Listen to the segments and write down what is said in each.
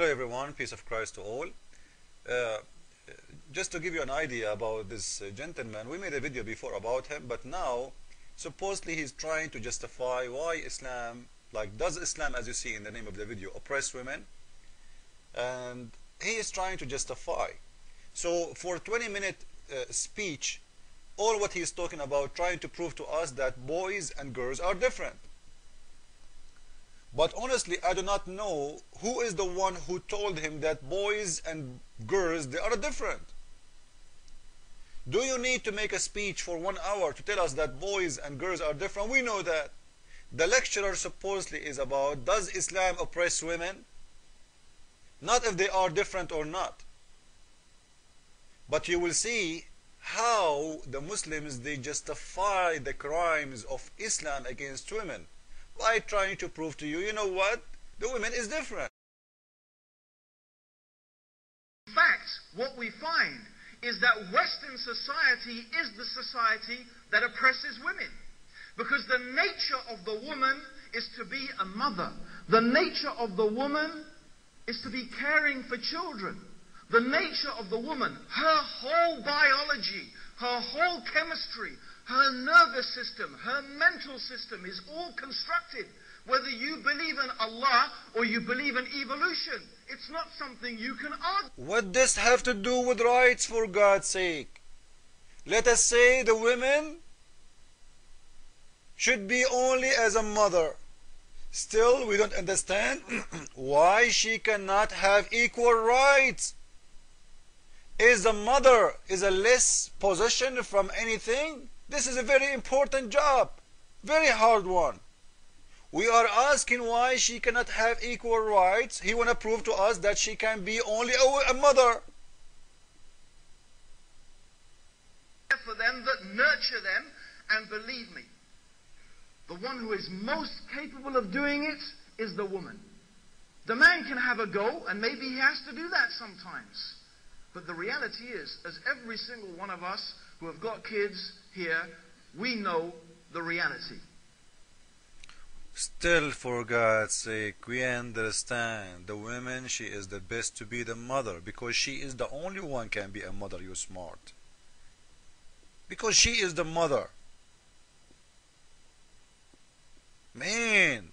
Hello everyone, peace of Christ to all. Uh, just to give you an idea about this gentleman, we made a video before about him, but now supposedly he's trying to justify why Islam, like does Islam, as you see in the name of the video, oppress women? And he is trying to justify. So for 20-minute speech, all what he is talking about, trying to prove to us that boys and girls are different. But honestly, I do not know who is the one who told him that boys and girls, they are different. Do you need to make a speech for 1 hour to tell us that boys and girls are different? We know that. The lecturer supposedly is about, does Islam oppress women? Not if they are different or not. But you will see how the Muslims, they justify the crimes of Islam against women by trying to prove to you, you know what? The women is different. In fact, what we find is that Western society is the society that oppresses women. Because the nature of the woman is to be a mother. The nature of the woman is to be caring for children. The nature of the woman, her whole biology, her whole chemistry, her nervous system, her mental system is all constructed. Whether you believe in Allah or you believe in evolution, it's not something you can argue. What does have to do with rights, for God's sake? Let us say the women should be only as a mother. Still, we don't understand why she cannot have equal rights. Is the mother is a less possession from anything? This is a very important job, very hard one. We are asking why she cannot have equal rights. He want to prove to us that she can be only a mother. For them that nurture them, and believe me, the one who is most capable of doing it is the woman. The man can have a go, and maybe he has to do that sometimes. But the reality is, as every single one of us who have got kids here, we know the reality. Still, for God's sake, we understand the woman, she is the best to be the mother, because she is the only one can be a mother, you smart. Because she is the mother. Man,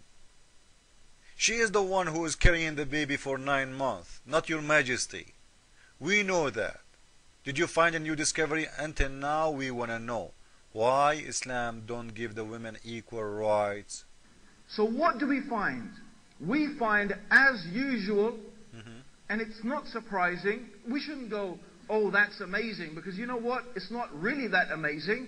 she is the one who is carrying the baby for 9 months, not your majesty. We know that. Did you find a new discovery? Until now we want to know why Islam don't give the women equal rights. So what do we find? We find, as usual, and it's not surprising, we shouldn't go, oh, that's amazing, because you know what? It's not really that amazing.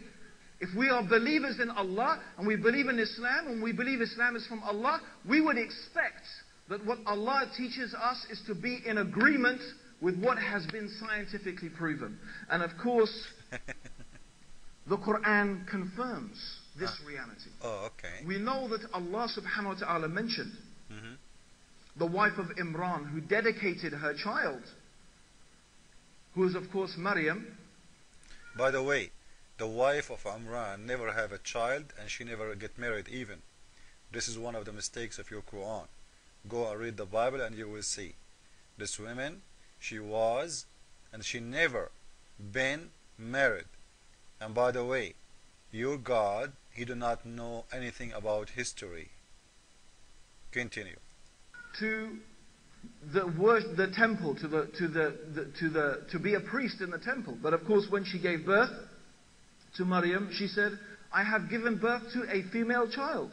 If we are believers in Allah, and we believe in Islam, and we believe Islam is from Allah, we would expect that what Allah teaches us is to be in agreement with what has been scientifically proven. And of course, the Quran confirms this reality. Oh, okay. We know that Allah subhanahu wa ta'ala mentioned the wife of Imran, who dedicated her child, who is of course Maryam. By the way, the wife of Imran never have a child, and she never get married even. This is one of the mistakes of your Quran. Go and read the Bible and you will see. This woman, she was, and she never been married. And by the way, your God, he do not know anything about history. Continue. To the temple, to be a priest in the temple. But of course, when she gave birth to Maryam, she said, I have given birth to a female child.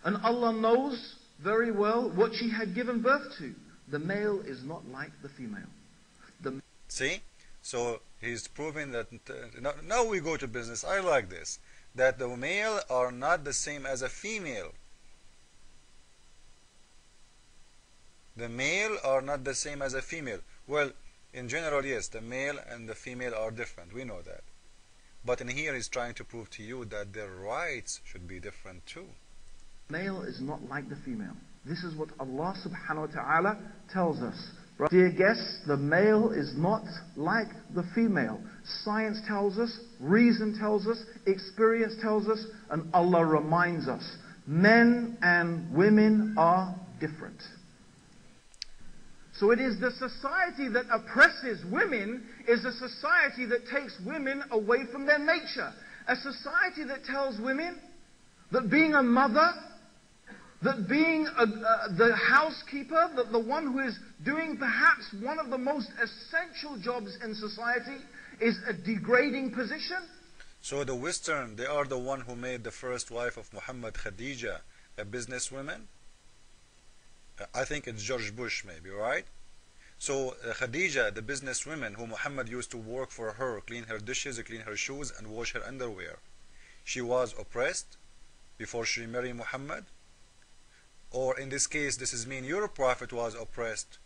And Allah knows very well what she had given birth to. The male is not like the female. See? So he's proving that, now we go to business. I like this. That the male are not the same as a female. The male are not the same as a female. Well, in general, yes, the male and the female are different. We know that. But in here he's trying to prove to you that their rights should be different too. Male is not like the female. This is what Allah subhanahu wa ta'ala tells us. Dear guests, the male is not like the female. Science tells us, reason tells us, experience tells us, and Allah reminds us. Men and women are different. So it is the society that oppresses women is a society that takes women away from their nature. A society that tells women that being a mother, that being the housekeeper, that the one who is doing perhaps one of the most essential jobs in society is a degrading position. So the Western, they are the one who made the first wife of Muhammad, Khadija, a businesswoman. I think it's George Bush maybe, right? So Khadija, the businesswoman who Muhammad used to work for her, clean her dishes, clean her shoes, and wash her underwear, she was oppressed before she married Muhammad? Or in this case, this is mean your prophet was oppressed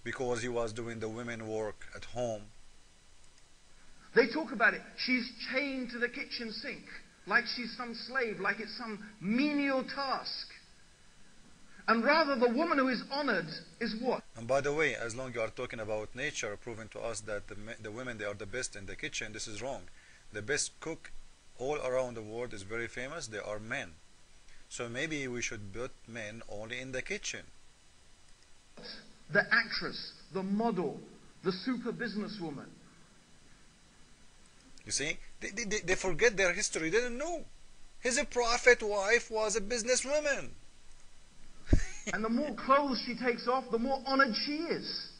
because he was doing the women work at home? They talk about it. She's chained to the kitchen sink like she's some slave, like it's some menial task. And rather, the woman who is honored is what? And by the way, as long as you are talking about nature, proving to us that the women, they are the best in the kitchen, this is wrong. The best cook all around the world is very famous. They are men. So maybe we should put men only in the kitchen. The actress, the model, the super businesswoman. You see, they forget their history. They didn't know. His prophet wife was a businesswoman. And the more clothes she takes off, the more honored she is.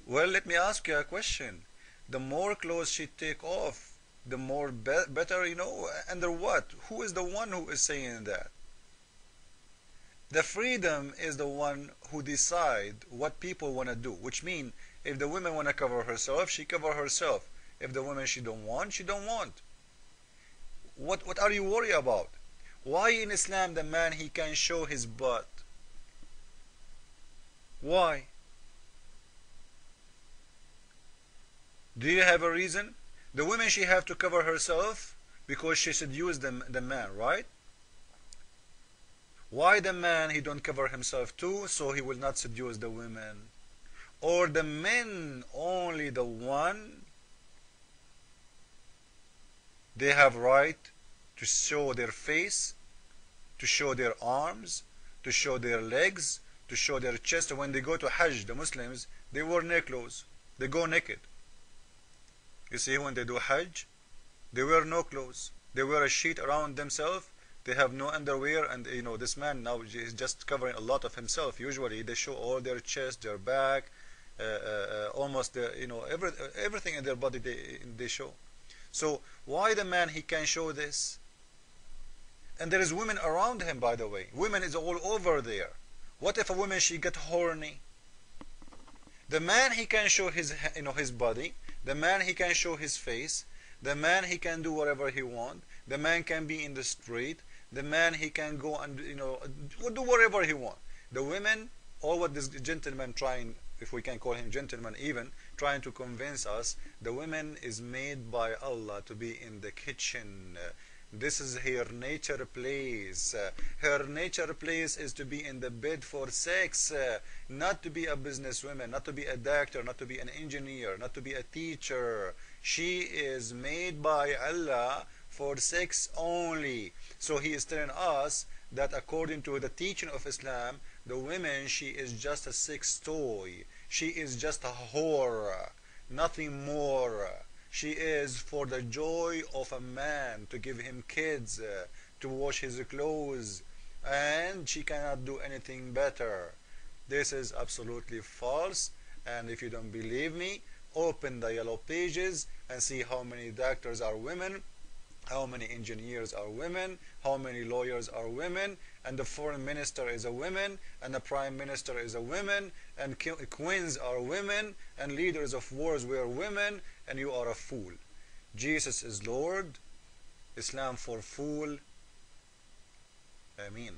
Well, let me ask you a question. The more clothes she take off, the more better, you know, under what? Who is the one who is saying that? The freedom is the one who decide what people want to do, which means if the woman want to cover herself, she cover herself. If the woman she don't want, she don't want. What are you worried about? Why in Islam the man he can show his butt? Why? Do you have a reason? The woman she have to cover herself because she seduced the man, right? Why the man he don't cover himself too, so he will not seduce the women? Or the men only the one they have right to show their face, to show their arms, to show their legs, to show their chest. When they go to Hajj, the Muslims, they wear naked clothes. They go naked. You see, when they do Hajj, they wear no clothes. They wear a sheet around themselves. They have no underwear, and you know, this man now is just covering a lot of himself. Usually they show all their chest, their back, almost the, you know, everything in their body they show. So why the man he can show this? And there is women around him, by the way. Women is all over there. What if a woman she get horny? The man he can show his, you know, his body. The man he can show his face. The man he can do whatever he want. The man can be in the street. The man he can go and, you know, do whatever he want. The women, all what this gentleman trying, if we can call him gentleman even, trying to convince us, the woman is made by Allah to be in the kitchen. This is her nature place. Her nature place is to be in the bed for sex, not to be a businesswoman, not to be a doctor, not to be an engineer, not to be a teacher. She is made by Allah for sex only. So he is telling us that according to the teaching of Islam, the woman, she is just a sex toy. She is just a whore, nothing more. She is for the joy of a man, to give him kids, to wash his clothes, and she cannot do anything better. This is absolutely false, and if you don't believe me, open the yellow pages and see how many doctors are women, how many engineers are women, how many lawyers are women, and the foreign minister is a woman, and the prime minister is a woman, and queens are women, and leaders of wars were women, and you are a fool. Jesus is Lord, Islam for fool. Ameen.